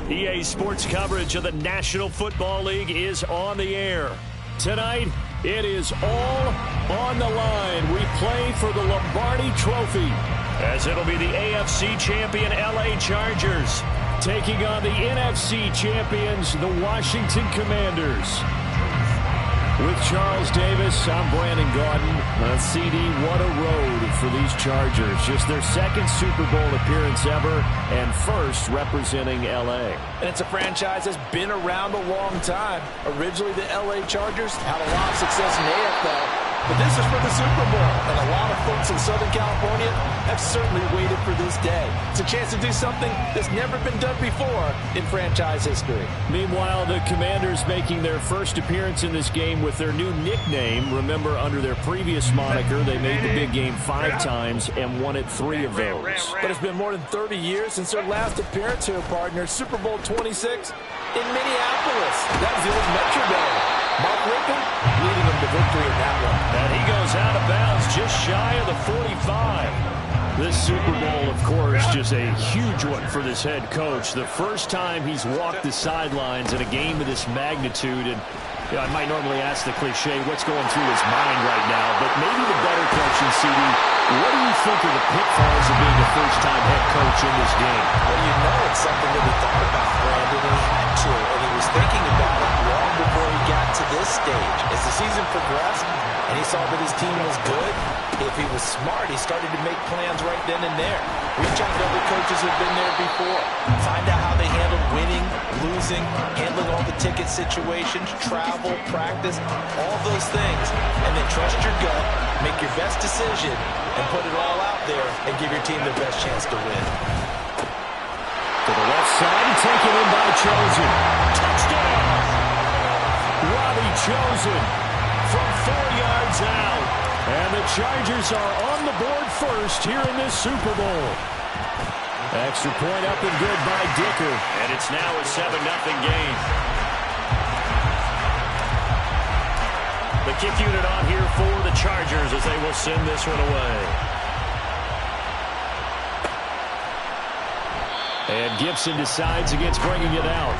EA Sports coverage of the National Football League is on the air. Tonight, it is all on the line. We play for the Lombardi Trophy, as it'll be the AFC champion LA Chargers taking on the NFC champions, the Washington Commanders. With Charles Davis, I'm Brandon Gaudin. CD, what a road for these Chargers. Just their second Super Bowl appearance ever, and first representing L.A. And it's a franchise that's been around a long time. Originally, the L.A. Chargers had a lot of success in the AFL. But this is for the Super Bowl, and a lot of folks in Southern California have certainly waited for this day. It's a chance to do something that's never been done before in franchise history. Meanwhile, the Commanders making their first appearance in this game with their new nickname. Remember, under their previous moniker, they made the big game 5 times and won it 3 of those. But it's been more than 30 years since their last appearance here, partner. Super Bowl 26 in Minneapolis. That was the old Metrodome. Mark Rippon leading them to victory in that one. And he goes out of bounds just shy of the 45. This Super Bowl, of course, just a huge one for this head coach. The first time he's walked the sidelines in a game of this magnitude. And I might normally ask the cliche, what's going through his mind right now? But maybe the better question, CD, what do you think of the pitfalls of being a first-time head coach in this game? Well, you know it's something that he thought about, Brandon, and he had to, and he was thinking about it long before he got to this stage. As the season progressed and he saw that his team was good, if he was smart, he started to make plans right then and there. Reach out to other coaches who have been there before. Find out how they handle winning, losing, handling all the ticket situations, travel, practice, all those things. And then trust your gut, make your best decision, and put it all out there and give your team the best chance to win. To the left side, taken in by Chosen. Touchdown! Robbie Chosen from 4 yards out. And the Chargers are on the board first here in this Super Bowl. Extra point up and good by Dicker. And it's now a 7-0 game. The kick unit on here for the Chargers as they will send this one away. And Gibson decides against bringing it out.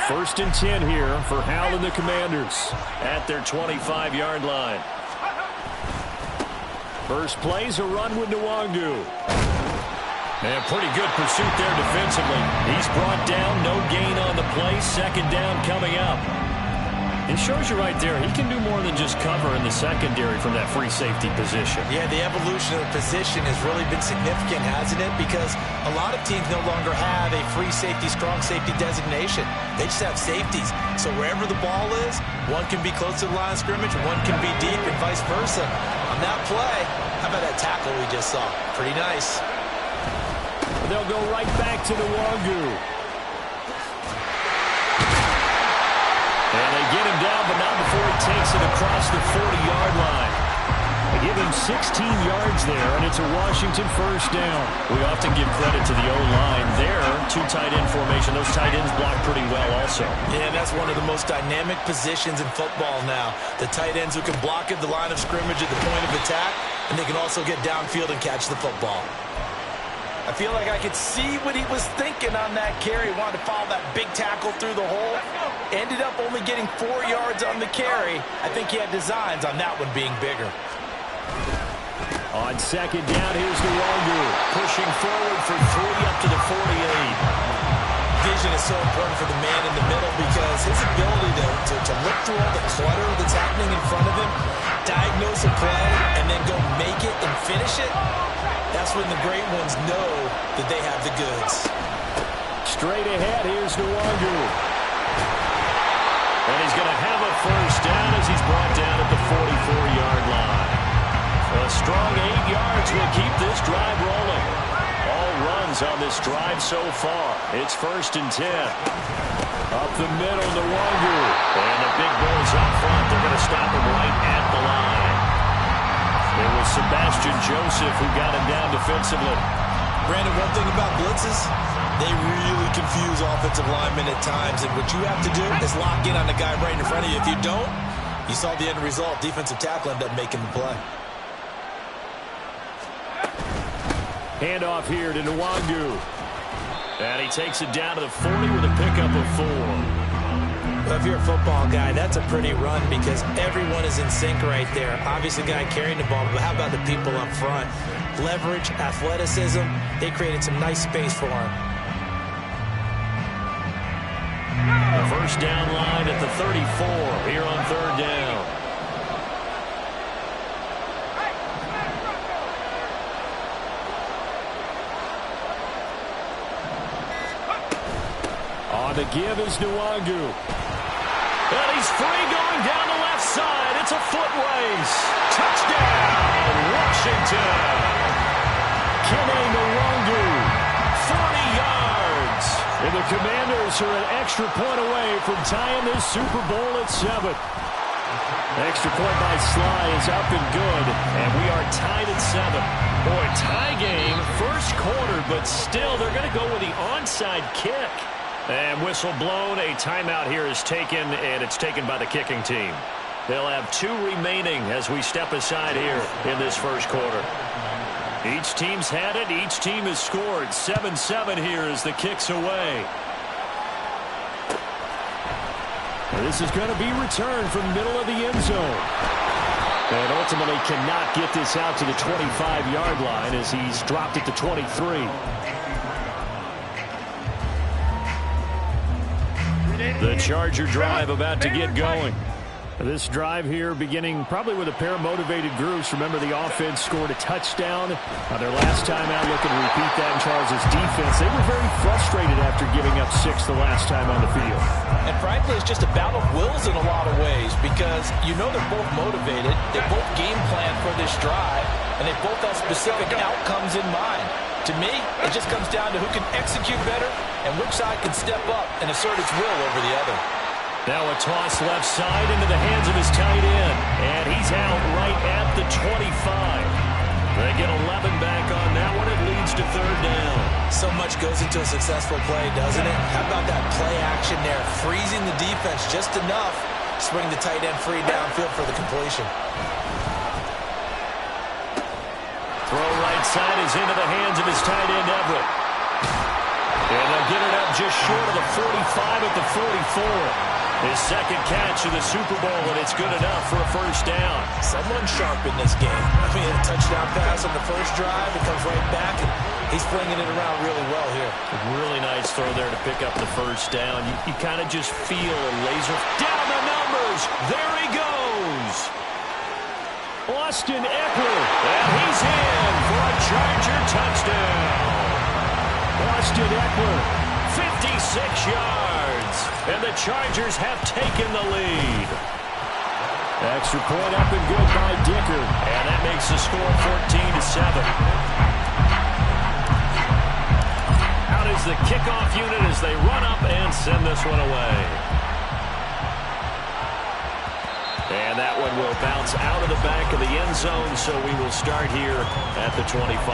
First and 10 here for Hal and the Commanders at their 25-yard line. First play's a run with Nwangu. And pretty good pursuit there defensively. He's brought down, no gain on the play. Second down coming up. It shows you right there, he can do more than just cover in the secondary from that free safety position. Yeah, the evolution of the position has really been significant, hasn't it? Because a lot of teams no longer have a free safety, strong safety designation. They just have safeties. So wherever the ball is, one can be close to the line of scrimmage, one can be deep, and vice versa. On that play, how about that tackle we just saw? Pretty nice. They'll go right back to the Nwangu. And they get him down, but not before he takes it across the 40-yard line. They give him 16 yards there, and it's a Washington first down. We often give credit to the O-line there. 2 tight end formation. Those tight ends block pretty well also. Yeah, that's one of the most dynamic positions in football now. The tight ends who can block at the line of scrimmage at the point of attack, and they can also get downfield and catch the football. I feel like I could see what he was thinking on that carry. He wanted to follow that big tackle through the hole. Ended up only getting 4 yards on the carry. I think he had designs on that one being bigger. On second down, here's Nwangu. Pushing forward for 3 up to the 48. Vision is so important for the man in the middle because his ability to look through all the clutter that's happening in front of him, diagnose a play, and then go make it and finish it. That's when the great ones know that they have the goods. Straight ahead, here's Nwangu. And he's going to have a first down as he's brought down at the 44-yard line. A strong 8 yards will keep this drive rolling. All runs on this drive so far. It's first and 10. Up the middle, Nwangu. And the big boys up front. They're going to stop him right at the line. It was Sebastian Joseph who got him down defensively. Brandon, one thing about blitzes, they really confuse offensive linemen at times, and what you have to do is lock in on the guy right in front of you. If you don't, you saw the end result. Defensive tackle ended up making the play. Handoff here to Nwangu. And he takes it down to the 40 with a pickup of 4. Well, if you're a football guy, that's a pretty run because everyone is in sync right there. Obviously, the guy carrying the ball, but how about the people up front? Leverage, athleticism, they created some nice space for him. The first down line at the 34 here on 3rd down. On the give is Nwangu. And he's free going down the left side. It's a foot race. Touchdown, Washington. Kene Nwangu, 40 yards. And the Commanders are an extra point away from tying this Super Bowl at 7. Extra point by Sly is up and good. And we are tied at 7. Boy, tie game, first quarter, but still they're going to go with the onside kick. And whistle blown, a timeout here is taken, and it's taken by the kicking team. They'll have 2 remaining as we step aside here in this first quarter. Each team's had it. Each team has scored. 7-7 here as the kick's away. This is going to be returned from the middle of the end zone. And ultimately cannot get this out to the 25-yard line as he's dropped it to 23. The Charger drive about to get going. This drive here beginning probably with a pair of motivated groups. Remember, the offense scored a touchdown their last time out. Looking to repeat that in Charles' defense. They were very frustrated after giving up 6 the last time on the field. And frankly, it's just a battle of wills in a lot of ways because you know they're both motivated. They both game plan for this drive, and they both have specific outcomes in mind. To me, it just comes down to who can execute better and which side can step up and assert its will over the other. Now a toss left side into the hands of his tight end. And he's out right at the 25. They get 11 back on that one. It leads to 3rd down. So much goes into a successful play, doesn't it? How about that play action there? Freezing the defense just enough to bring the tight end free downfield for the completion. Throw right side is into the hands of his tight end, Everett. And they'll get it up just short of the 45 at the 44. His second catch of the Super Bowl, and it's good enough for a first down. Someone sharp in this game. I mean, a touchdown pass on the first drive. It comes right back, and he's flinging it around really well here. A really nice throw there to pick up the first down. You kind of just feel a laser. Down the numbers. There he goes. Austin Eckler, and he's in for a Charger touchdown. Austin Eckler, 56 yards, and the Chargers have taken the lead. Extra point up and good by Dicker, and that makes the score 14-7. Out is the kickoff unit as they run up and send this one away. And that one will bounce out of the back of the end zone, so we will start here at the 25.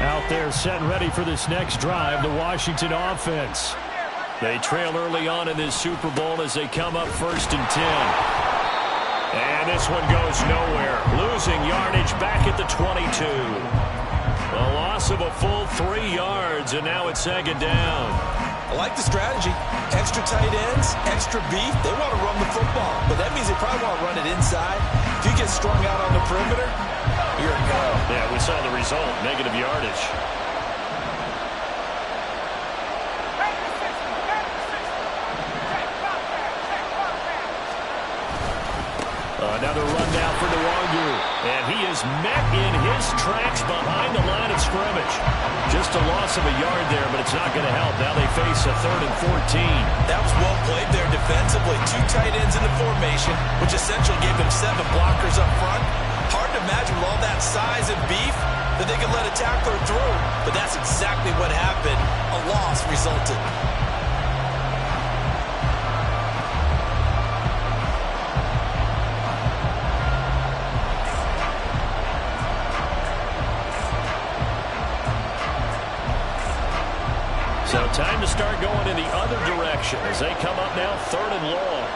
Out there set and ready for this next drive, the Washington offense. They trail early on in this Super Bowl as they come up 1st and 10. And this one goes nowhere. Losing yardage back at the 22. A loss of a full 3 yards, and now it's 2nd down. I like the strategy. Extra tight ends, extra beef. They want to run the football, but that means they probably want to run it inside. If you get strung out on the perimeter, you're a go. Yeah, we saw the result, negative yardage. Another run now for Nwangu. And he is met in his tracks behind the line of scrimmage. Just a loss of a yard there, but it's not going to help. Now they face a 3rd and 14. That was well played there defensively. 2 tight ends in the formation, which essentially gave them 7 blockers up front. Hard to imagine with all that size and beef that they could let a tackler through. But that's exactly what happened. A loss resulted. So time to start going in the other direction as they come up now 3rd and long.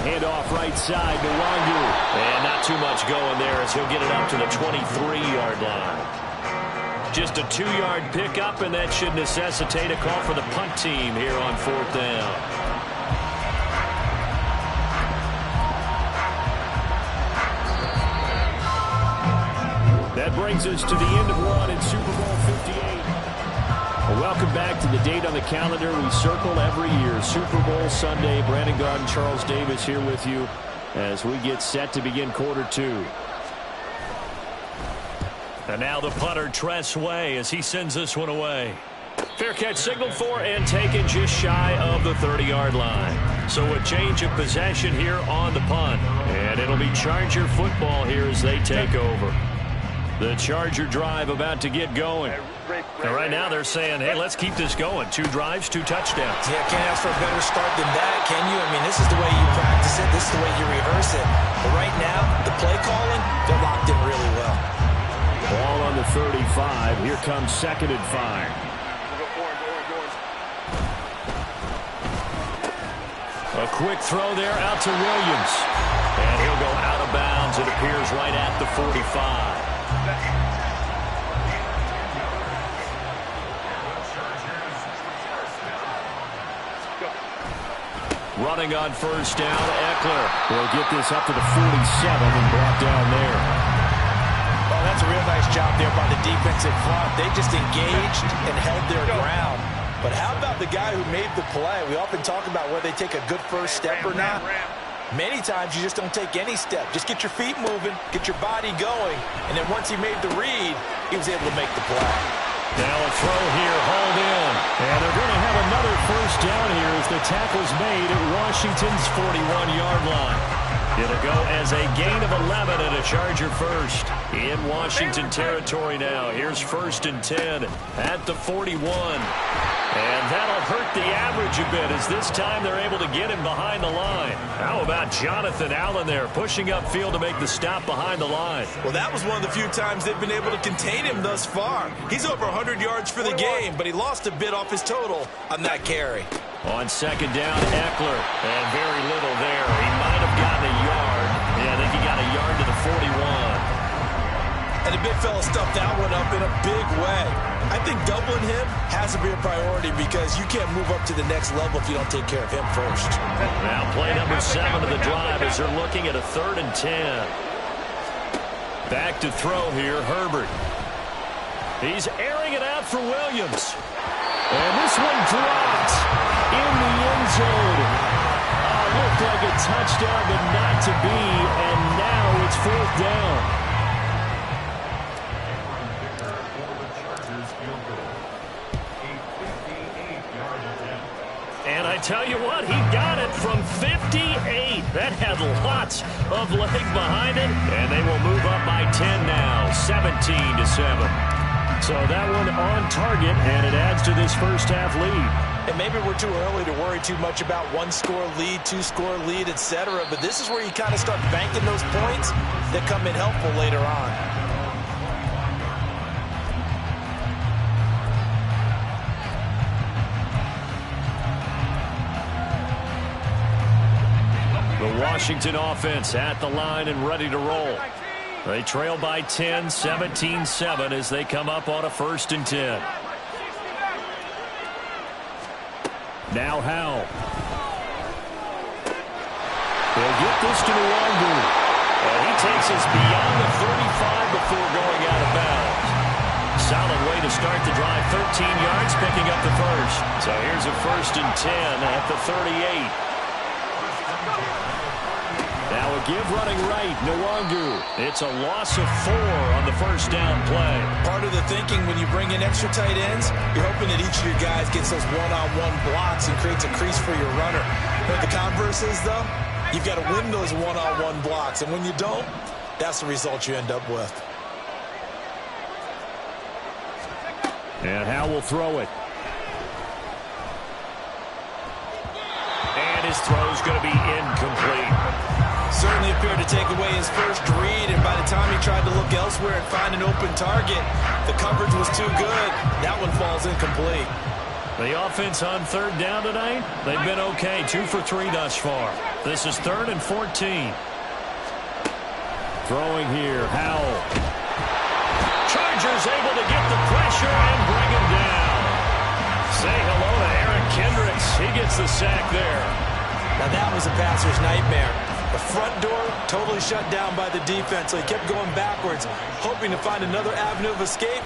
Handoff right side to Wangu. And not too much going there as he'll get it up to the 23-yard line. Just a 2-yard pickup, and that should necessitate a call for the punt team here on 4th down. That brings us to the end of one in Super Bowl 58. Well, welcome back to the date on the calendar we circle every year. Super Bowl Sunday. Brandon Garden, Charles Davis here with you as we get set to begin quarter 2. And now the punter, Tress Way, as he sends this one away. Fair catch signaled for and taken just shy of the 30-yard line. So a change of possession here on the punt. And it'll be Charger football here as they take over. The Charger drive about to get going. And right now they're saying, hey, let's keep this going. 2 drives, 2 touchdowns. Yeah, can't ask for a better start than that, can you? I mean, this is the way you practice it. This is the way you rehearse it. But right now, the play calling, they're locked in really well. Ball on the 35. Here comes 2nd and 5. A quick throw there out to Williams. And he'll go out of bounds. It appears right at the 45. Running on 1st down, Eckler will get this up to the 47 and brought down there. Oh, that's a real nice job there by the defensive front. They just engaged and held their ground. But how about the guy who made the play? We often talk about whether they take a good first step or not. Many times you just don't take any step. Just get your feet moving, get your body going, and then once he made the read, he was able to make the play. Now a throw here, hauled in. And they're going to have another 1st down here as the tackle's made at Washington's 41-yard line. It'll go as a gain of 11 and a Charger first. In Washington territory now. Here's 1st and 10 at the 41. And that'll hurt the average a bit as this time they're able to get him behind the line. How about Jonathan Allen there pushing upfield to make the stop behind the line? Well, that was one of the few times they've been able to contain him thus far. He's over 100 yards for the game, but he lost a bit off his total on that carry. On 2nd down, Eckler. And very little there. He might have gotten a yard. Yeah, I think he got a yard to the 41. And the big fella stuffed that one up in a big way. I think doubling him has to be a priority because you can't move up to the next level if you don't take care of him first. Now play number 7 of the drive as they're looking at a 3rd and 10. Back to throw here, Herbert. He's airing it out for Williams. And this one dropped in the end zone. Looked like a touchdown, but not to be. And now it's 4th down. And I tell you what, he got it from 58. That had lots of leg behind it. And they will move up by 10 now, 17-7. So that one on target, and it adds to this first half lead. And maybe we're too early to worry too much about 1-score lead, 2-score lead, etc. But this is where you kind of start banking those points that come in helpful later on. The Washington offense at the line and ready to roll. They trail by 10, 17-7 as they come up on a 1st and 10. Now Howell. They'll get this to Wangu. And he takes us beyond the 35 before going out of bounds. Solid way to start the drive. 13 yards, picking up the first. So here's a 1st and 10 at the 38. Now a give running right, Nwangu. It's a loss of 4 on the 1st down play. Part of the thinking when you bring in extra tight ends, you're hoping that each of your guys gets those one-on-one blocks and creates a crease for your runner. But the converse is, though, you've got to win those one-on-one blocks. And when you don't, that's the result you end up with. And Howell will throw it. And his throw's going to be incomplete. Certainly a atmosphere to take away his first read, and by the time he tried to look elsewhere and find an open target, the coverage was too good. That one falls incomplete. The offense on third down tonight, they've been okay. 2 for 3 thus far. This is 3rd and 14. Throwing here, Howell. Chargers able to get the pressure and bring him down. Say hello to Eric Kendricks. He gets the sack there. Now that was a passer's nightmare. The front door totally shut down by the defense, so he kept going backwards, hoping to find another avenue of escape.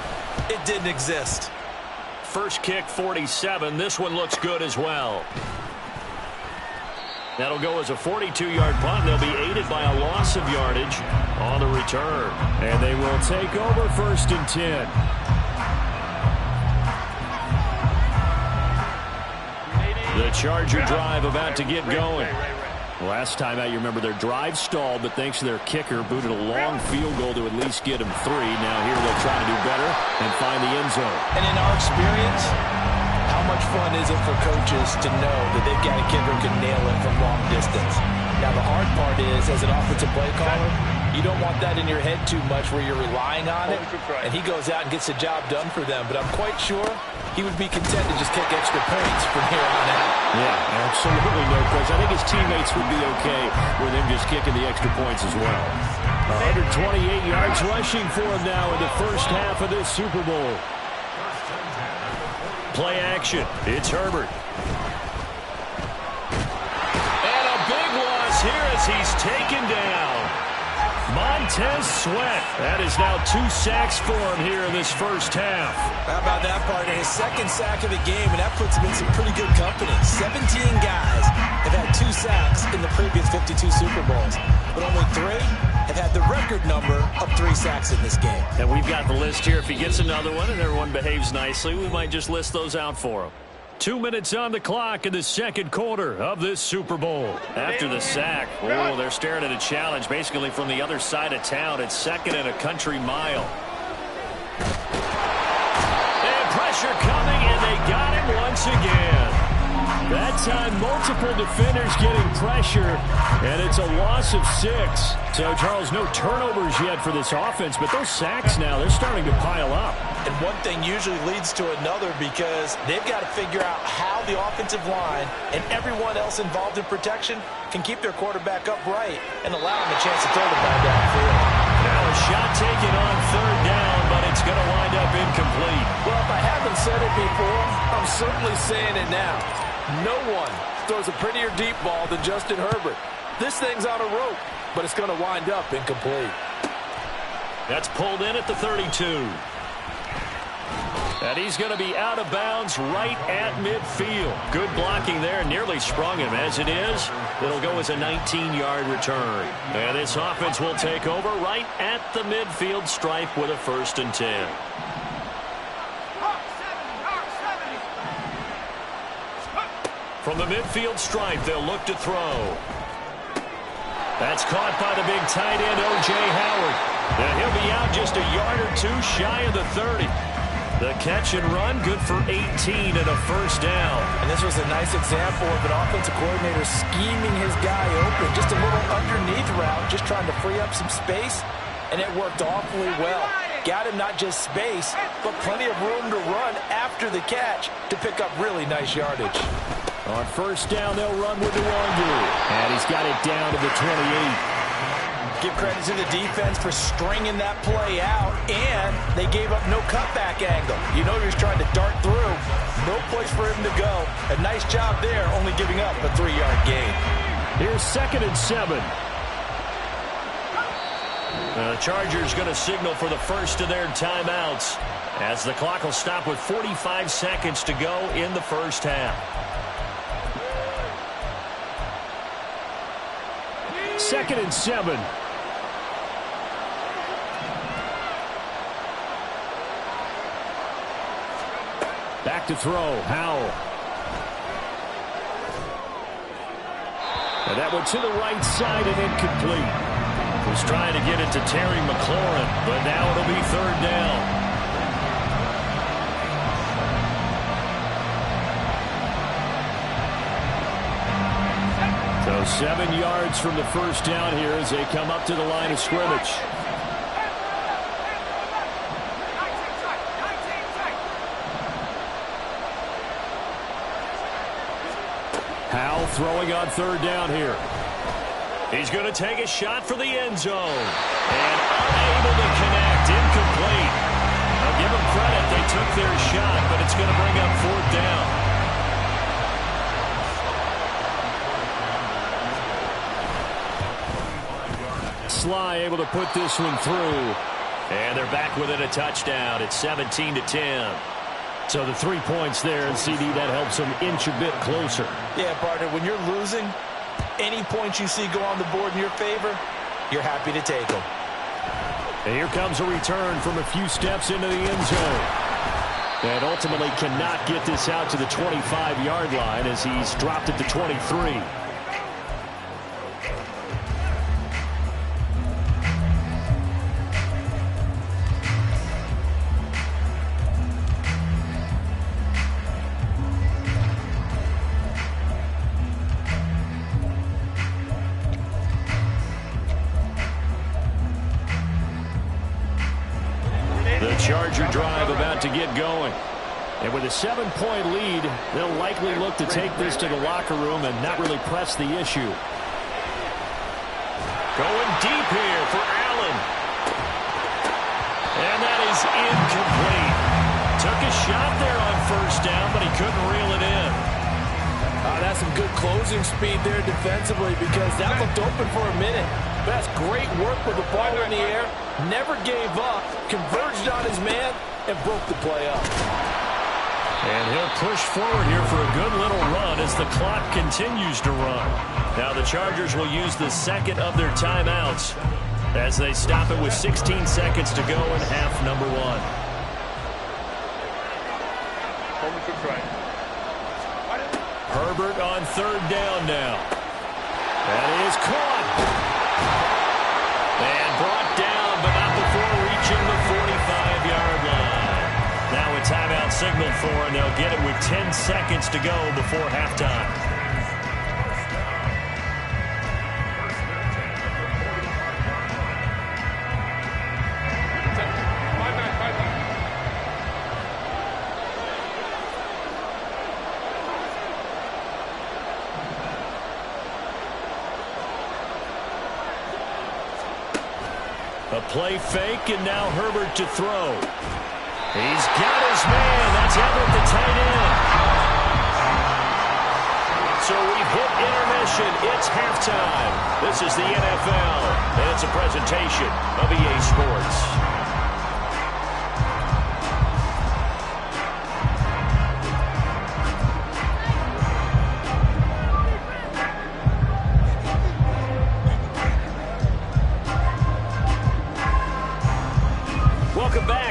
It didn't exist. First kick, 47. This one looks good as well. That'll go as a 42-yard punt. They'll be aided by a loss of yardage on the return. And they will take over 1st and 10. The Charger drive about to get going. Last time out, you remember their drive stalled, but thanks to their kicker, booted a long field goal to at least get them 3. Now here they'll try to do better and find the end zone. And in our experience, how much fun is it for coaches to know that they've got a kicker who can nail it from long distance? Now the hard part is, as an offensive play caller, you don't want that in your head too much where you're relying on it, and he goes out and gets the job done for them. But I'm quite sure he would be content to just kick extra points from here on out. Yeah, absolutely no question. I think his teammates would be okay with him just kicking the extra points as well. 128 yards rushing for him now in the first half of this Super Bowl. Play action. It's Herbert. And a big loss here as he's taken down. Montez Sweat. That is now 2 sacks for him here in this first half. How about that, partner? His 2nd sack of the game, and that puts him in some pretty good company. 17 guys have had 2 sacks in the previous 52 Super Bowls, but only 3 have had the record number of 3 sacks in this game. And we've got the list here. If he gets another one and everyone behaves nicely, we might just list those out for him. 2 minutes on the clock in the second quarter of this Super Bowl. After the sack, oh, they're staring at a challenge basically from the other side of town. It's 2nd and a country mile. And pressure coming, and they got him once again. That time, multiple defenders getting pressure, and it's a loss of 6. So, Charles, no turnovers yet for this offense, but those sacks now, they're starting to pile up. And one thing usually leads to another because they've got to figure out how the offensive line and everyone else involved in protection can keep their quarterback upright and allow him a chance to throw the ball downfield. Now a shot taken on 3rd down, but it's going to wind up incomplete. Well, if I haven't said it before, I'm certainly saying it now. No one throws a prettier deep ball than Justin Herbert. This thing's on a rope, but it's going to wind up incomplete. That's pulled in at the 32. And he's going to be out of bounds right at midfield. Good blocking there, nearly sprung him. As it is, it'll go as a 19-yard return. And this offense will take over right at the midfield stripe with a 1st and 10. From the midfield stripe, they'll look to throw. That's caught by the big tight end, O.J. Howard. And he'll be out just a yard or 2 shy of the 30. The catch and run, good for 18 and a 1st down. And this was a nice example of an offensive coordinator scheming his guy open. Just a little underneath route, just trying to free up some space. And it worked awfully well. Got him not just space, but plenty of room to run after the catch to pick up really nice yardage. On 1st down, they'll run with the Wandu. And he's got it down to the 28. Give credit to the defense for stringing that play out, and they gave up no cutback angle. You know he was trying to dart through. No place for him to go. A nice job there, only giving up a 3-yard gain. Here's 2nd and 7. The Chargers going to signal for the first of their timeouts as the clock will stop with 45 seconds to go in the first half. 2nd and 7. Back to throw, Howell. And that one to the right side and incomplete. Was trying to get it to Terry McLaurin, but now it'll be 3rd down. So 7 yards from the first down here as they come up to the line of scrimmage. Howell throwing on third down here. He's going to take a shot for the end zone. And unable to connect. Incomplete. I'll give them credit. They took their shot, but it's going to bring up fourth down. Sly able to put this one through. And they're back within a touchdown. It's 17-10. So the 3 points there, and CD, that helps them inch a bit closer. Yeah, partner, when you're losing, any points you see go on the board in your favor, you're happy to take them. And here comes a return from a few steps into the end zone. And ultimately cannot get this out to the 25-yard line as he's dropped it to 23. Charger drive about to get going. And with a 7-point lead, they'll likely look to take this to the locker room and not really press the issue. Going deep here for Allen. And that is incomplete. Took a shot there on first down, but he couldn't reel it in. That's some good closing speed there defensively because that looked open for a minute. But that's great work with the ball in the air. Never gave up, converged on his man, and broke the play up. And he'll push forward here for a good little run as the clock continues to run. Now the Chargers will use the second of their timeouts as they stop it with 16 seconds to go in half number one. Herbert on third down now. That is caught. And brought down, but not before reaching the 45-yard line. Now a timeout signaled for, and they'll get it with 10 seconds to go before halftime. A play fake, and now Herbert to throw. He's got his man. That's Everett, the tight end. So we've hit intermission. It's halftime. This is the NFL, and it's a presentation of EA Sports.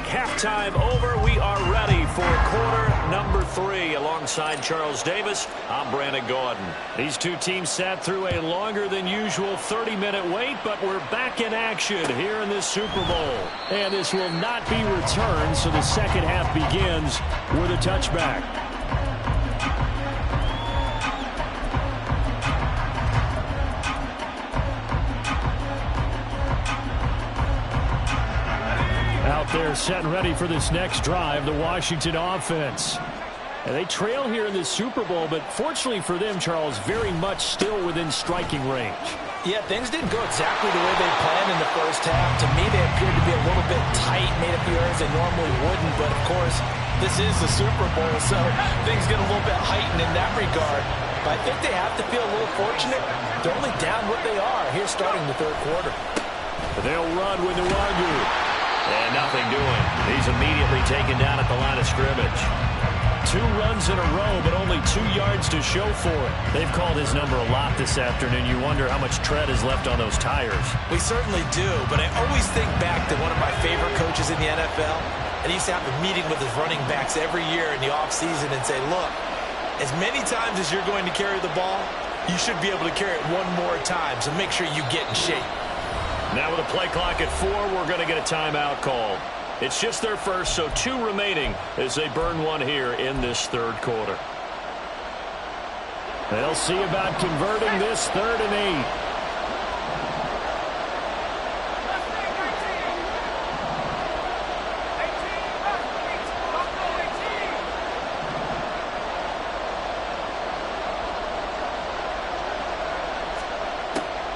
Halftime over. We are ready for quarter number 3. Alongside Charles Davis, I'm Brandon Gaudin. These two teams sat through a longer than usual 30-minute wait, but we're back in action here in this Super Bowl. And this will not be returned, so the second half begins with a touchback. They're set and ready for this next drive, the Washington offense. And they trail here in this Super Bowl, but fortunately for them, Charles, very much still within striking range. Yeah, things didn't go exactly the way they planned in the first half. To me, they appeared to be a little bit tight, made a few errors they normally wouldn't. But, of course, this is the Super Bowl, so things get a little bit heightened in that regard. But I think they have to feel a little fortunate. They're only down what they are here starting the third quarter. They'll run with Nwangu. And nothing doing. He's immediately taken down at the line of scrimmage. 2 runs in a row, but only 2 yards to show for it. They've called his number a lot this afternoon. You wonder how much tread is left on those tires. We certainly do, but I always think back to one of my favorite coaches in the NFL. And he used to have a meeting with his running backs every year in the offseason and say, look, as many times as you're going to carry the ball, you should be able to carry it one more time, so make sure you get in shape. Now with a play clock at 4, we're going to get a timeout called. It's just their first, so 2 remaining as they burn one here in this third quarter. They'll see about converting this 3rd and 8.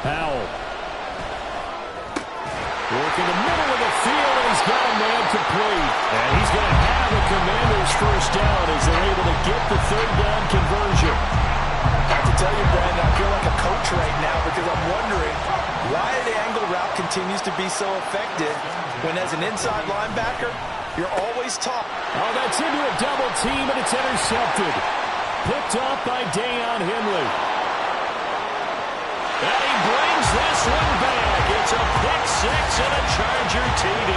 Powell. Working the middle of the field, and he's got a man complete. And he's going to have the Commanders' first down as they're able to get the 3rd down conversion. I have to tell you, Brandon, I feel like a coach right now because I'm wondering why the angle route continues to be so effective when as an inside linebacker, you're always taught. Oh, that's into a double team, and it's intercepted. Picked off by Deion Henley. And he brings this one back. It's a pick 6 and a Charger TD.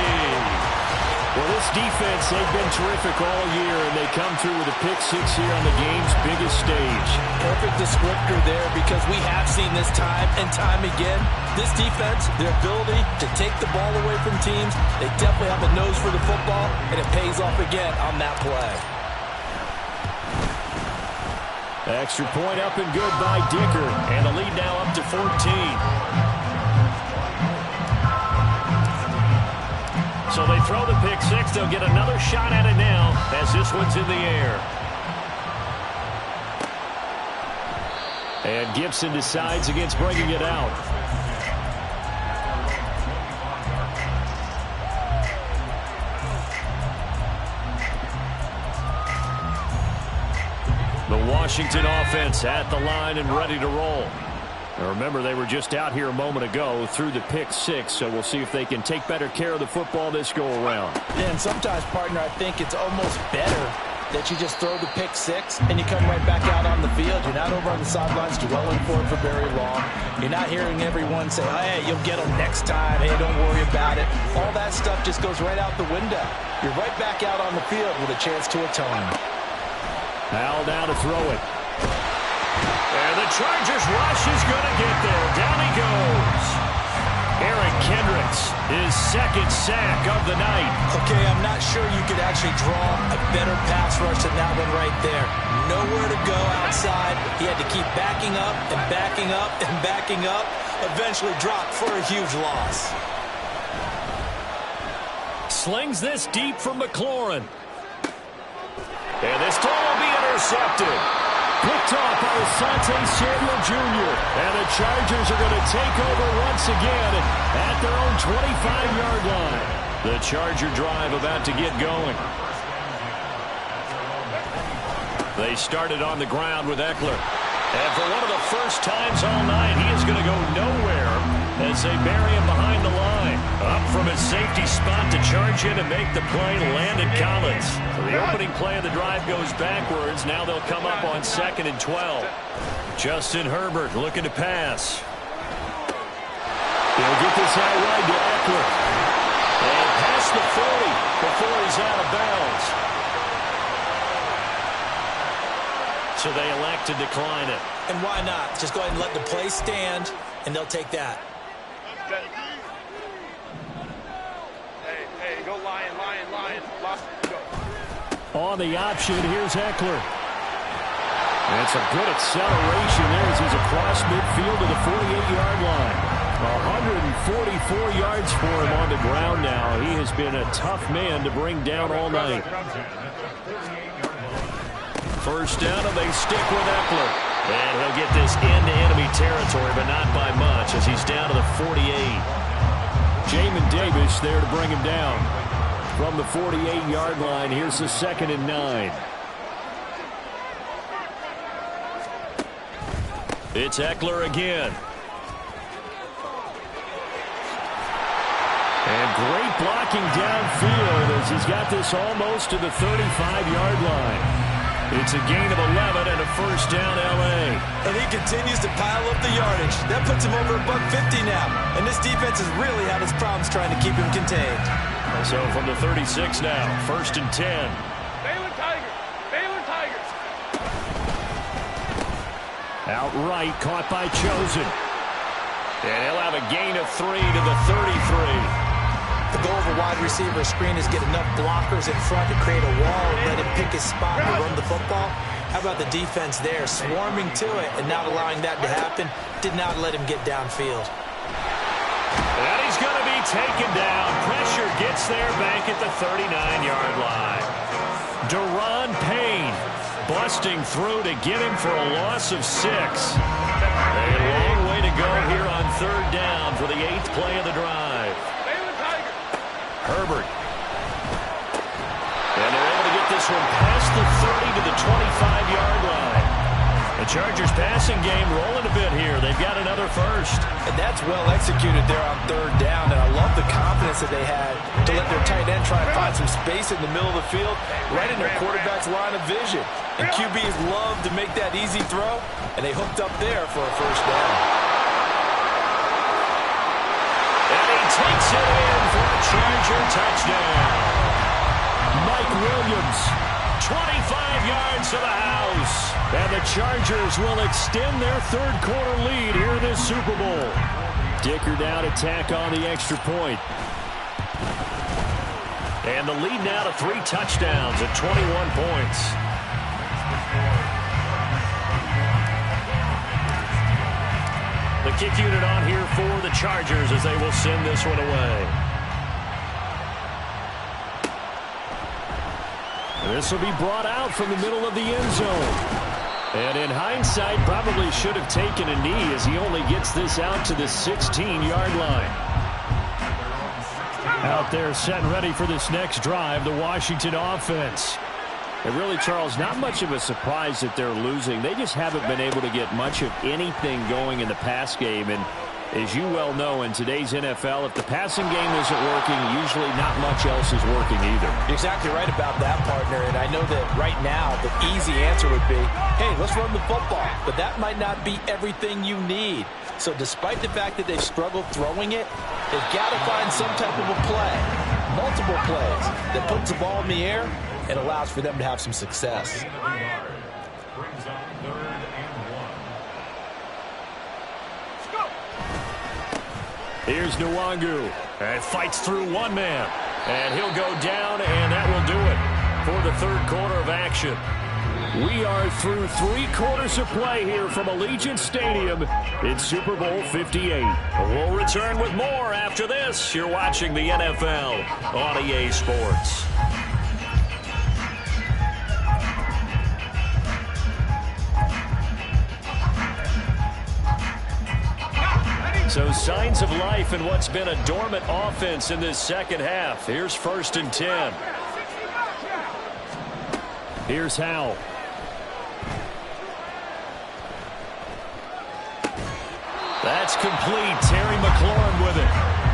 Well, this defense, they've been terrific all year, and they come through with a pick 6 here on the game's biggest stage. Perfect descriptor there because we have seen this time and time again. This defense, their ability to take the ball away from teams, they definitely have a nose for the football, and it pays off again on that play. Extra point up and good by Dicker, and the lead now up to 14. So they throw the pick 6. They'll get another shot at it now as this one's in the air. And Gibson decides against bringing it out. The Washington offense at the line and ready to roll. Now remember, they were just out here a moment ago through the pick 6, so we'll see if they can take better care of the football this go-around. Yeah, and sometimes, partner, I think it's almost better that you just throw the pick 6 and you come right back out on the field. You're not over on the sidelines dwelling for it for very long. You're not hearing everyone say, oh, hey, you'll get them next time. Hey, don't worry about it. All that stuff just goes right out the window. You're right back out on the field with a chance to atone. Powell down to throw it. And the Chargers rush is going to get there. Down he goes. Eric Kendricks, his 2nd sack of the night. Okay, I'm not sure you could actually draw a better pass rush than that one right there. Nowhere to go outside. He had to keep backing up and backing up and backing up. Eventually dropped for a huge loss. Slings this deep from McLaurin. And this throw will be intercepted. Picked off by Asante Samuel Jr. And the Chargers are going to take over once again at their own 25-yard line. The Charger drive about to get going. They started on the ground with Eckler. And for one of the first times all night, he is going to go nowhere as they bury him behind the line. Up from his safety spot to charge in and make the play, Landon Collins. So the opening play of the drive goes backwards. Now they'll come up on 2nd and 12. Justin Herbert looking to pass. He'll get this out wide to Eckler. And past the 40 before he's out of bounds. So they elect to decline it. And why not? Just go ahead and let the play stand, and they'll take that. Hey, go Lion. Go. On the option, here's Eckler. And it's a good acceleration there as he's across midfield to the 48-yard line. 144 yards for him on the ground now. He has been a tough man to bring down all night. First down, and they stick with Eckler. And he'll get this into enemy territory, but not by much as he's down to the 48. Jamin Davis there to bring him down. From the 48-yard line, here's the 2nd and 9. It's Eckler again. And great blocking downfield as he's got this almost to the 35-yard line. It's a gain of 11 and a first down, L.A. And he continues to pile up the yardage. That puts him over $150 now. And this defense has really had its problems trying to keep him contained. So from the 36 now, 1st and 10. Baylor Tigers. Outright caught by Chosen. And he'll have a gain of 3 to the 33. The goal of a wide receiver screen is get enough blockers in front to create a wall and let him pick his spot to run the football. How about the defense there, swarming to it and not allowing that to happen? Did not let him get downfield. And he's going to be taken down. Pressure gets there back at the 39-yard line. Deron Payne busting through to get him for a loss of 6. A long way to go here on 3rd down for the 8th play of the drive. Herbert. And they're able to get this one past the 30 to the 25-yard line. The Chargers passing game rolling a bit here. They've got another first. And that's well executed there on 3rd down. And I love the confidence that they had to let their tight end try and find some space in the middle of the field, right in their quarterback's line of vision. And QBs love to make that easy throw, and they hooked up there for a first down. And he takes it in for a Charger touchdown. Mike Williams, 25 yards to the house. And the Chargers will extend their 3rd quarter lead here in this Super Bowl. Dicker down attack on the extra point. And the lead now to 3 touchdowns at 21 points. The kick unit on here for the Chargers as they will send this one away. This will be brought out from the middle of the end zone. And in hindsight, probably should have taken a knee as he only gets this out to the 16-yard line. Out there set and ready for this next drive, the Washington offense. And really, Charles, not much of a surprise that they're losing. They just haven't been able to get much of anything going in the pass game. And as you well know, in today's NFL, if the passing game isn't working, usually not much else is working either. You're exactly right about that, partner. And I know that right now the easy answer would be, hey, let's run the football. But that might not be everything you need. So despite the fact that they've struggled throwing it, they've got to find some type of a play, multiple plays, that puts the ball in the air and allows for them to have some success. Here's Nwangu. And fights through one man. And he'll go down, and that will do it for the 3rd quarter of action. We are through 3 quarters of play here from Allegiant Stadium in Super Bowl 58. We'll return with more after this. You're watching the NFL on EA Sports. So signs of life in what's been a dormant offense in this second half. Here's 1st and 10. Here's Howell. That's complete. Terry McLaurin with it.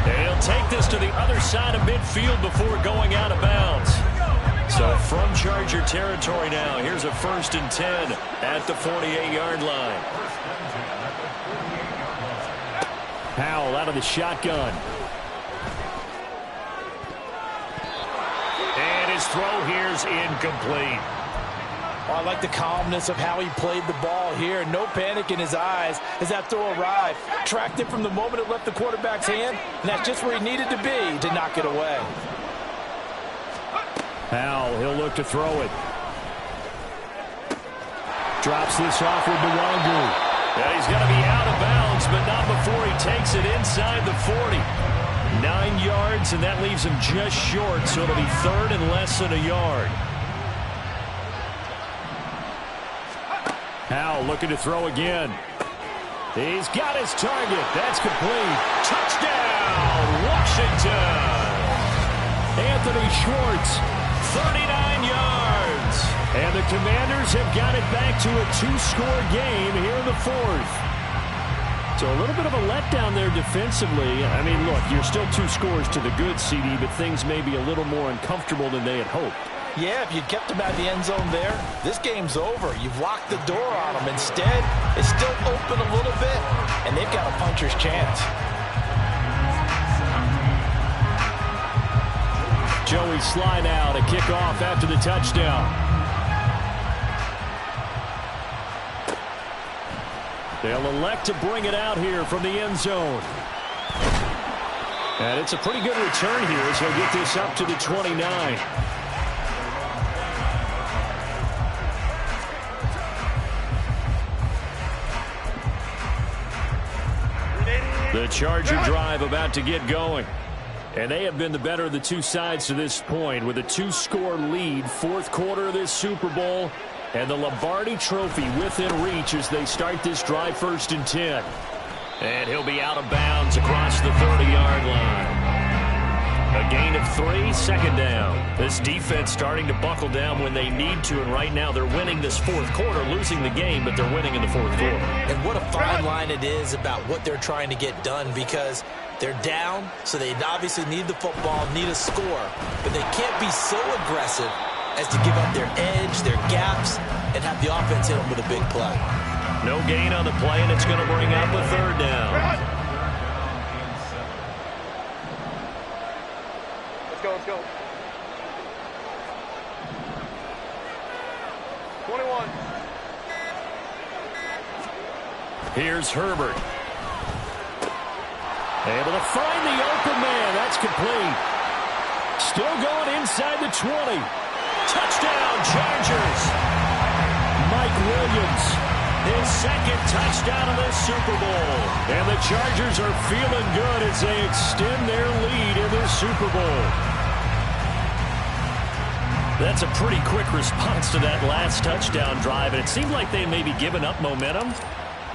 And he'll take this to the other side of midfield before going out of bounds. So from Charger territory now, here's a 1st and 10 at the 48-yard line. Howell out of the shotgun. And his throw here's incomplete. Oh, I like the calmness of how he played the ball here. No panic in his eyes as that throw arrived. Tracked it from the moment it left the quarterback's hand, and that's just where he needed to be to knock it away. Howell, he'll look to throw it. Drops this off with Nwangu. And he's going to be out of bounds, but not before he takes it inside the 40. 9 yards, and that leaves him just short, so it'll be 3rd and less than a yard. Howell looking to throw again. He's got his target. That's complete. Touchdown, Washington. Anthony Schwartz, 39 yards. And the Commanders have got it back to a 2-score game here in the 4th. So a little bit of a letdown there defensively. I mean, look, you're still 2 scores to the good, CD, but things may be a little more uncomfortable than they had hoped. Yeah, if you'd kept them out of the end zone there, this game's over. You've locked the door on them. Instead, it's still open a little bit, and they've got a puncher's chance. Joey Sly now to kick off after the touchdown. They'll elect to bring it out here from the end zone. And it's a pretty good return here as he'll get this up to the 29. Charger drive about to get going. And they have been the better of the two sides to this point with a 2-score lead, fourth quarter of this Super Bowl, and the Lombardi Trophy within reach as they start this drive 1st and 10. And he'll be out of bounds across the 30-yard line. A gain of 3, second down. This defense starting to buckle down when they need to, and right now they're winning this fourth quarter, losing the game, but they're winning in the fourth quarter. And what a fine line it is about what they're trying to get done, because they're down, so they obviously need the football, need a score, but they can't be so aggressive as to give up their edge, their gaps, and have the offense hit them with a big play. No gain on the play, and it's going to bring up a third down. Let's go. 21. Here's Herbert. Able to find the open man. That's complete. Still going inside the 20. Touchdown, Chargers. Mike Williams, his second touchdown of this Super Bowl. And the Chargers are feeling good as they extend their lead in this Super Bowl. That's a pretty quick response to that last touchdown drive, and it seemed like they may be giving up momentum.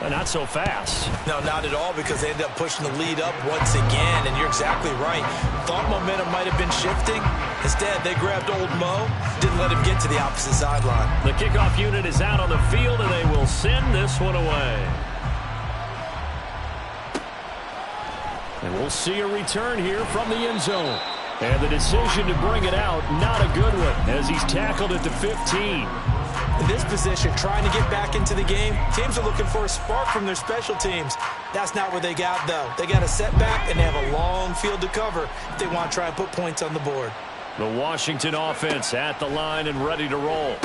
Not so fast. No, not at all, because they ended up pushing the lead up once again, and you're exactly right. Thought momentum might have been shifting. Instead, they grabbed old Mo, didn't let him get to the opposite sideline. The kickoff unit is out on the field, and they will send this one away. And we'll see a return here from the end zone. And the decision to bring it out, not a good one, as he's tackled at the 15. In this position, trying to get back into the game, teams are looking for a spark from their special teams. That's not what they got, though. They got a setback, and they have a long field to cover if they want to try and put points on the board. The Washington offense at the line and ready to roll.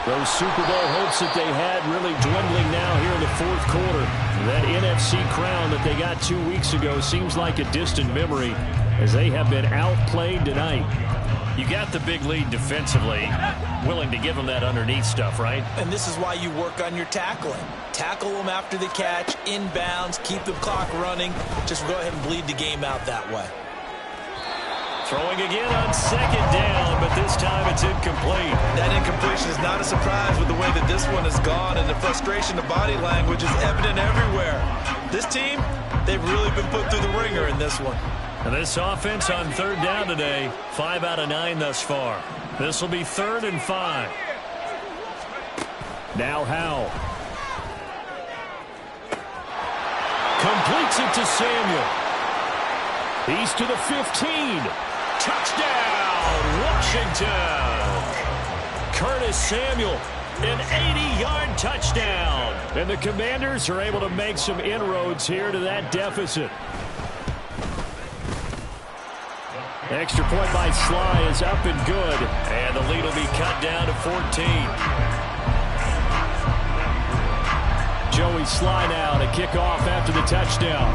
Those Super Bowl hopes that they had really dwindling now here in the fourth quarter. That NFC crown that they got 2 weeks ago seems like a distant memory as they have been outplayed tonight. You got the big lead defensively, willing to give them that underneath stuff, right? And this is why you work on your tackling. Tackle them after the catch, inbounds, keep the clock running. Just go ahead and bleed the game out that way. Throwing again on second down, but this time it's incomplete. That incompletion is not a surprise with the way that this one has gone, and the frustration, the body language is evident everywhere. This team, they've really been put through the ringer in this one. And this offense on third down today, 5 out of 9 thus far. This will be 3rd and 5. Now Howell. Completes it to Samuel. He's to the 15. Touchdown, Washington. Curtis Samuel, an 80-yard touchdown. And the Commanders are able to make some inroads here to that deficit. Extra point by Sly is up and good. And the lead will be cut down to 14. Joey Sly now to kick off after the touchdown.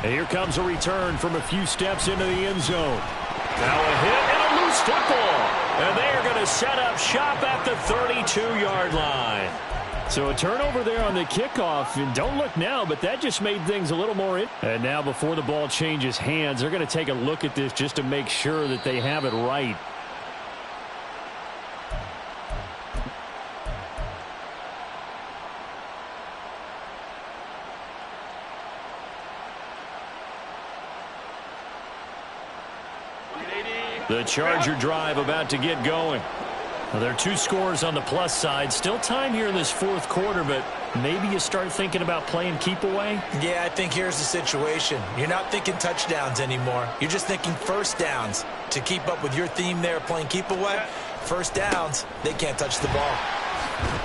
And here comes a return from a few steps into the end zone. Now a hit and a loose football. And they are going to set up shop at the 32-yard line. So a turnover there on the kickoff, and don't look now, but that just made things a little more in. And now before the ball changes hands, they're going to take a look at this just to make sure that they have it right. The Charger drive about to get going. Well, there are 2 scores on the plus side. Still time here in this fourth quarter, but maybe you start thinking about playing keep away? Yeah, I think here's the situation. You're not thinking touchdowns anymore. You're just thinking first downs. To keep up with your theme there, playing keep away, first downs, they can't touch the ball.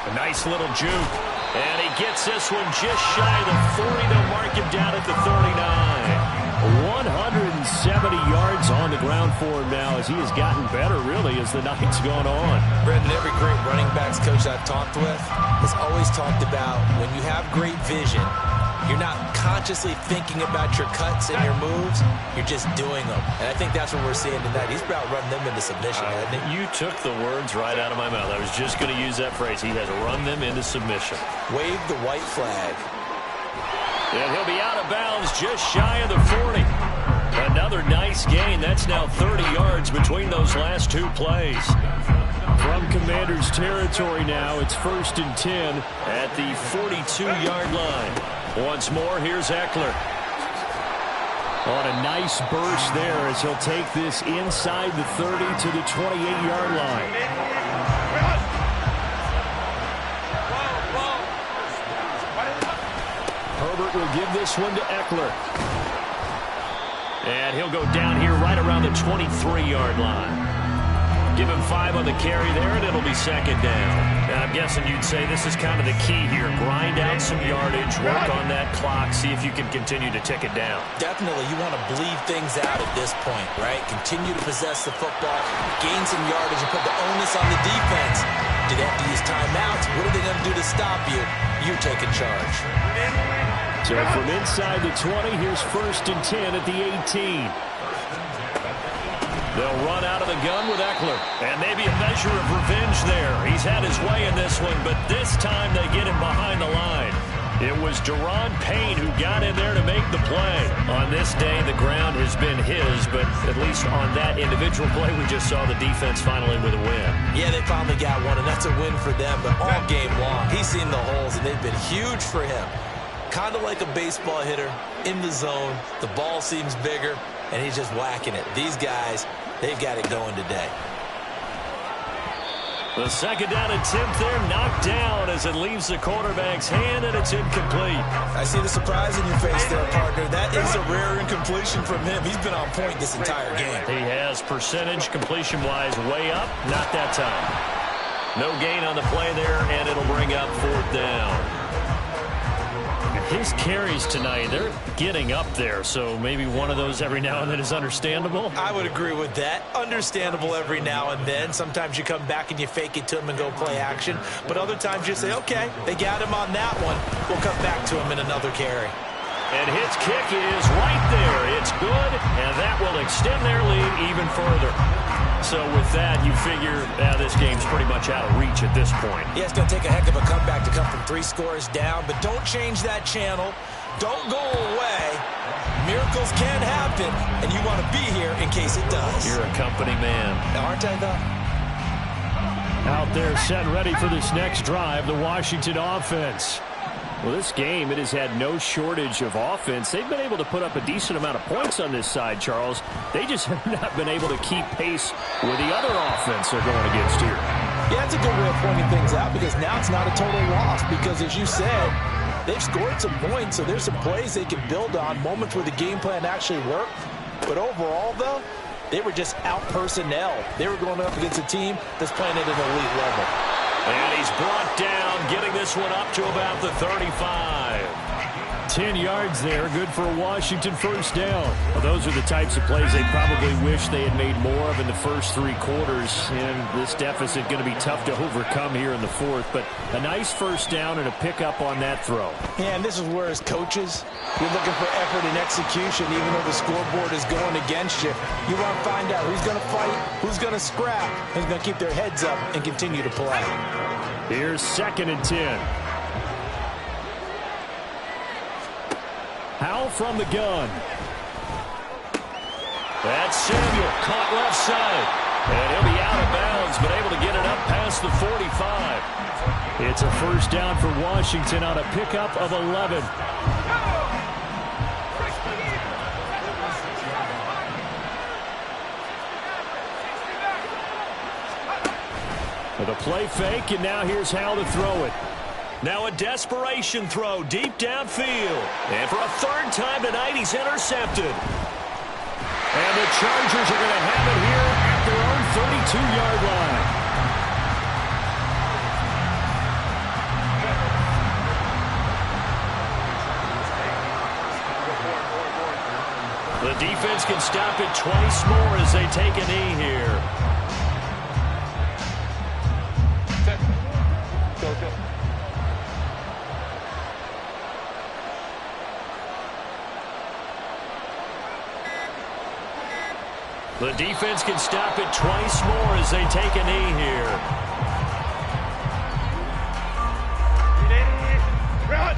A nice little juke. And he gets this one just shy of the 40. They'll mark him down at the 39. 170 yards on the ground for him now as he has gotten better, really, as the night's gone on. Brendan, every great running backs coach I've talked with has always talked about when you have great vision, You're not consciously thinking about your cuts and your moves. You're just doing them. And I think that's what we're seeing tonight. He's about running them into submission, hasn't he? You took the words right out of my mouth. I was just going to use that phrase. He has run them into submission. Wave the white flag. And he'll be out of bounds just shy of the 40. Another nice gain. That's now 30 yards between those last two plays. From Commanders territory now, it's 1st and 10 at the 42-yard line. Once more, here's Eckler. On a nice burst there as he'll take this inside the 30 to the 28-yard line. Herbert will give this one to Eckler. And he'll go down here right around the 23-yard line. Give him 5 on the carry there, and it'll be 2nd down. And I'm guessing you'd say this is kind of the key here. Grind out some yardage, work on that clock, see if you can continue to tick it down. Definitely, you want to bleed things out at this point, right? Continue to possess the football, gain some yardage, and put the onus on the defense. Do they have to use timeouts? What are they going to do to stop you? You're taking charge. So from inside the 20, here's 1st and 10 at the 18. They'll run out of the gun with Eckler. And maybe a measure of revenge there. He's had his way in this one, but this time they get him behind the line. It was Daron Payne who got in there to make the play. On this day, the ground has been his, but at least on that individual play, we just saw the defense finally with a win. Yeah, they finally got one, and that's a win for them, but all game long, he's seen the holes, and they've been huge for him. Kind of like a baseball hitter in the zone. The ball seems bigger, and he's just whacking it. These guys, they've got it going today. The 2nd down attempt there knocked down as it leaves the quarterback's hand, and it's incomplete. I see the surprise in your face there, partner. That is a rare incompletion from him. He's been on point this entire game. He has percentage completion-wise way up. Not that time. No gain on the play there, and it'll bring up 4th down. His carries tonight, they're getting up there, so maybe one of those every now and then is understandable. I would agree with that. Understandable every now and then. Sometimes you come back and you fake it to him and go play action. But other times you say, okay, they got him on that one. We'll come back to him in another carry. And his kick is right there. It's good, and that will extend their lead even further. So with that, you figure this game's pretty much out of reach at this point. Yeah, it's going to take a heck of a comeback to come from 3 scores down, but don't change that channel. Don't go away. Miracles can happen, and you want to be here in case it does. You're a company man. Aren't I, though? Out there set ready for this next drive, the Washington offense. Well, this game, it has had no shortage of offense. They've been able to put up a decent amount of points on this side, Charles. They just have not been able to keep pace with the other offense they're going against here. Yeah, it's a good way of pointing things out because now it's not a total loss because, as you said, they've scored some points, so there's some plays they can build on, moments where the game plan actually worked. But overall, though, they were just out-personnel. They were going up against a team that's playing at an elite level. And he's brought down, getting this one up to about the 35. 10 yards there, good for a Washington 1st down. Well, those are the types of plays they probably wish they had made more of in the first 3 quarters. And this deficit going to be tough to overcome here in the 4th. But a nice 1st down and a pickup on that throw. Yeah, and this is where, as coaches, you're looking for effort and execution, even though the scoreboard is going against you. You want to find out who's going to fight, who's going to scrap, who's going to keep their heads up and continue to play. Here's 2nd and 10. Howell from the gun. That's Samuel, caught left side. And he'll be out of bounds, but able to get it up past the 45. It's a 1st down for Washington on a pickup of 11. With a play fake, and now here's Howell to throw it. Now a desperation throw deep downfield. And for a 3rd time tonight, he's intercepted. And the Chargers are going to have it here at their own 32-yard line. The defense can stop it twice more as they take a knee here. The defense can stop it twice more as they take a knee here. Run!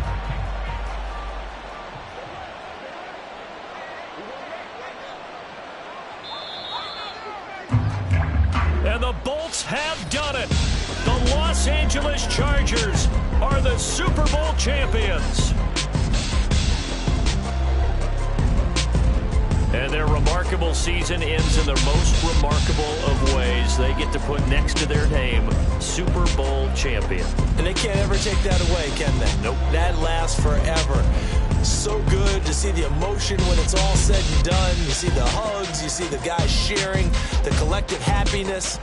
And the Bolts have done it. The Los Angeles Chargers are the Super Bowl champions. And their remarkable season ends in the most remarkable of ways. They get to put next to their name, Super Bowl champion. And they can't ever take that away, can they? Nope. That lasts forever. So good to see the emotion when it's all said and done. You see the hugs, you see the guys sharing, the collective happiness.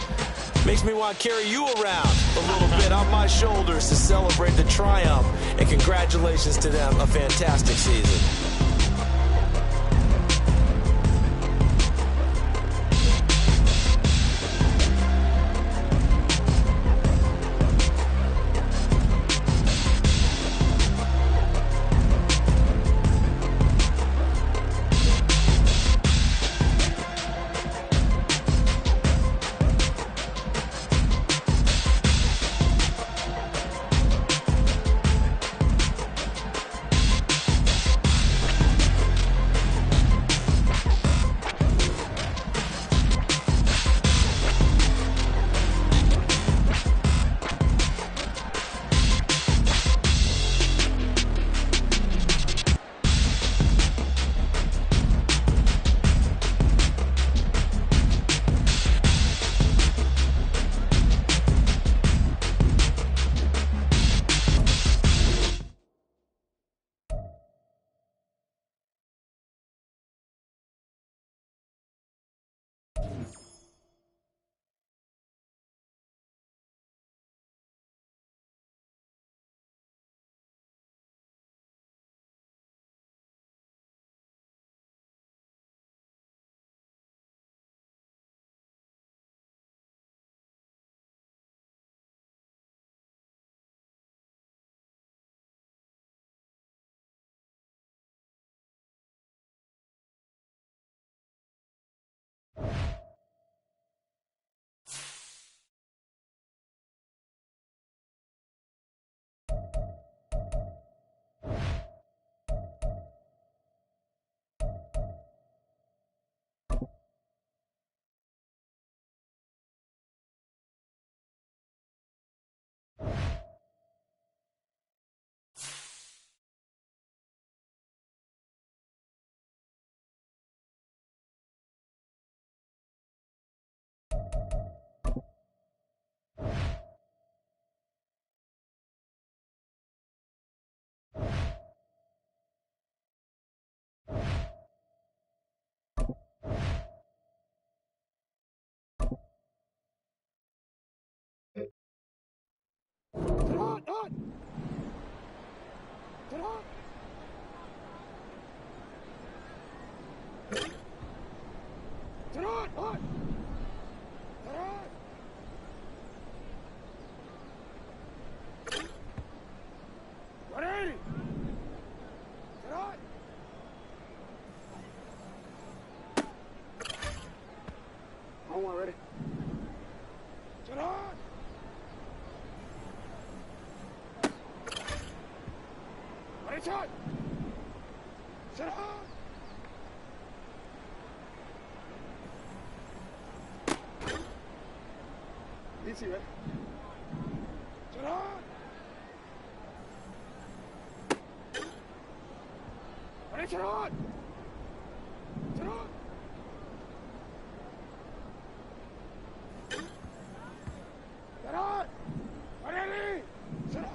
Makes me want to carry you around a little bit on my shoulders to celebrate the triumph. And congratulations to them, a fantastic season. Shot! Shut up! Easy, right? Shut up! Ready, shut up! Shut up! Shut up! Ready! Shut up!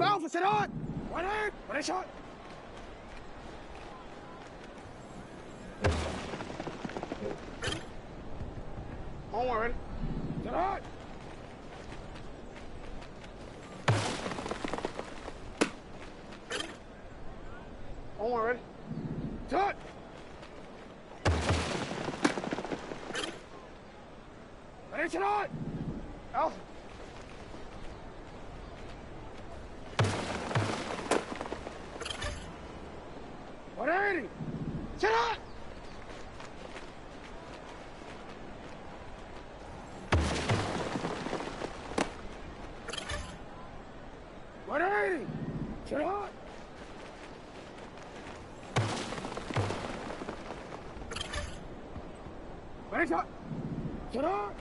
Alpha, sit on! One shot! On one, ready? Sit on! On one, ready? Sit! Ready, sit on! Alpha! Ready! Sit on! Ready! Sit on! Ready, shot! Sit on!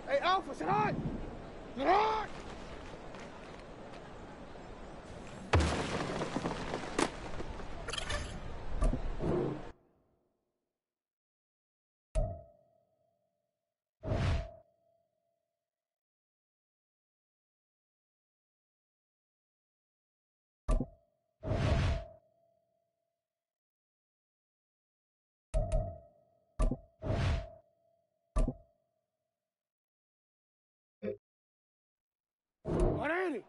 Hey, Alpha, sit on! Sit on! Ready!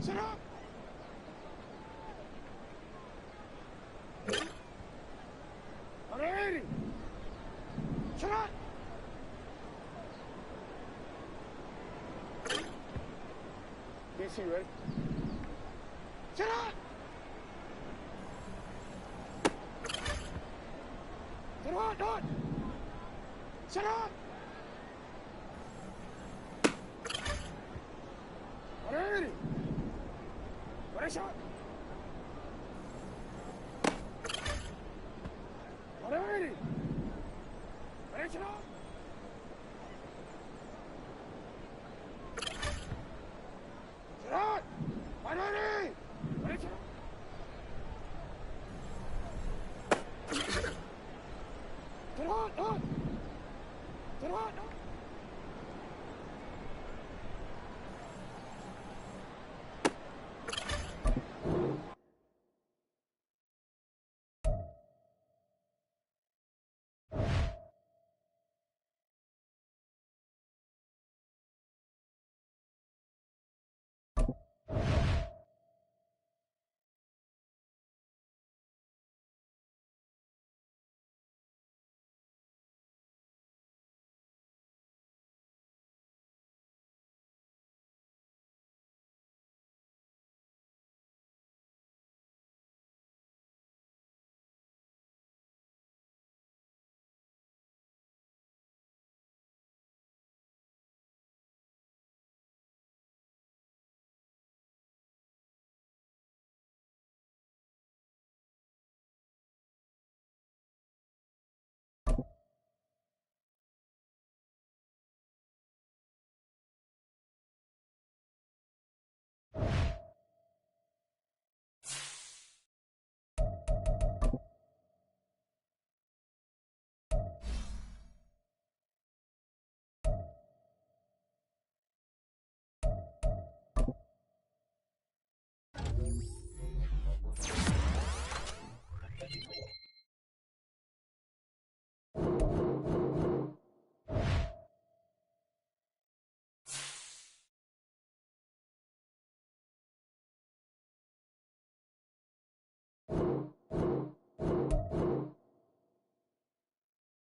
Sit up! Ready! Sit up! DC, ready? Sit up! Sit on, done! Sit up! Ready! Ready, shot! Ready! Ready, shot! Sit on! Ready! Ready, shot! Sit on, done! Sit on, done!